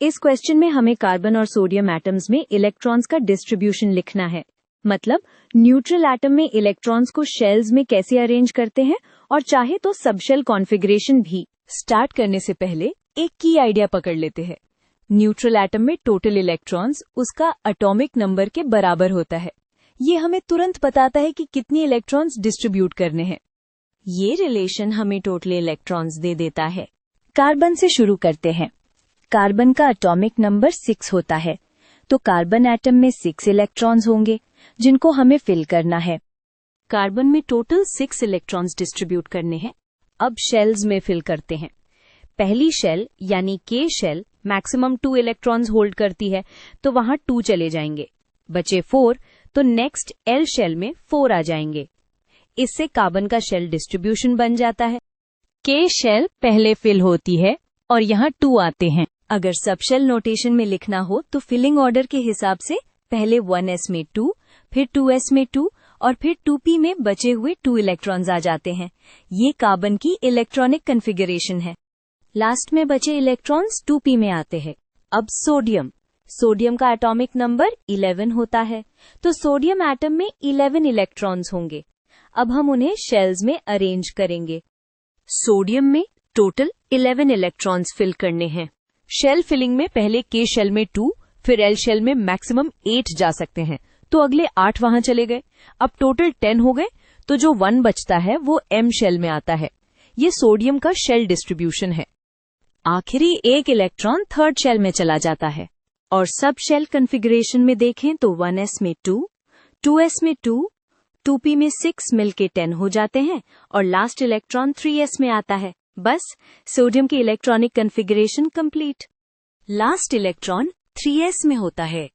इस क्वेश्चन में हमें कार्बन और सोडियम एटम्स में इलेक्ट्रॉन्स का डिस्ट्रीब्यूशन लिखना है। मतलब न्यूट्रल एटम में इलेक्ट्रॉन्स को शेल्स में कैसे अरेंज करते हैं और चाहे तो सबशेल कॉन्फ़िगरेशन भी। स्टार्ट करने से पहले एक की आइडिया पकड़ लेते हैं। न्यूट्रल एटम में टोटल इलेक्ट्रॉन्स उसका एटॉमिक नंबर के बराबर होता है। ये हमें तुरंत बताता है कि कितनी इलेक्ट्रॉन्स डिस्ट्रीब्यूट करने हैं। ये रिलेशन हमें टोटल इलेक्ट्रॉन्स दे देता है। कार्बन से शुरू करते हैं। कार्बन का एटॉमिक नंबर 6 होता है, तो कार्बन एटम में 6 इलेक्ट्रॉन्स होंगे जिनको हमें फिल करना है। कार्बन में टोटल 6 इलेक्ट्रॉन्स डिस्ट्रीब्यूट करने हैं। अब शेल्स में फिल करते हैं। पहली शेल यानी के शेल मैक्सिमम 2 इलेक्ट्रॉन्स होल्ड करती है, तो वहां 2 चले जाएंगे। बचे 4, तो नेक्स्ट एल शेल में 4 आ जाएंगे। इससे कार्बन का शेल डिस्ट्रीब्यूशन बन जाता है। के शेल पहले फिल होती है और यहाँ 2 आते हैं। अगर सबशेल नोटेशन में लिखना हो तो फिलिंग ऑर्डर के हिसाब से पहले 1s में 2, फिर 2s में 2 और फिर 2p में बचे हुए 2 इलेक्ट्रॉन्स आ जाते हैं। ये कार्बन की इलेक्ट्रॉनिक कॉन्फ़िगरेशन है। लास्ट में बचे इलेक्ट्रॉन्स 2p में आते हैं। अब सोडियम का एटॉमिक नंबर 11 होता है, तो सोडियम एटम में 11 इलेक्ट्रॉन्स होंगे। अब हम उन्हें शेल्स में अरेंज करेंगे। सोडियम में टोटल 11 इलेक्ट्रॉन्स फिल करने हैं। शेल फिलिंग में पहले के शेल में 2, फिर एल शेल में मैक्सिमम 8 जा सकते हैं, तो अगले 8 वहां चले गए। अब टोटल 10 हो गए, तो जो 1 बचता है वो एम शेल में आता है। ये सोडियम का शेल डिस्ट्रीब्यूशन है। आखिरी एक इलेक्ट्रॉन थर्ड शेल में चला जाता है। और सब शेल कॉन्फ़िगरेशन में देखें तो 1s में 2, 2s में 2, 2p में 6 मिलके 10 हो जाते हैं और लास्ट इलेक्ट्रॉन 3s में आता है। बस सोडियम की electronic configuration complete. Last electron 3s में होता है।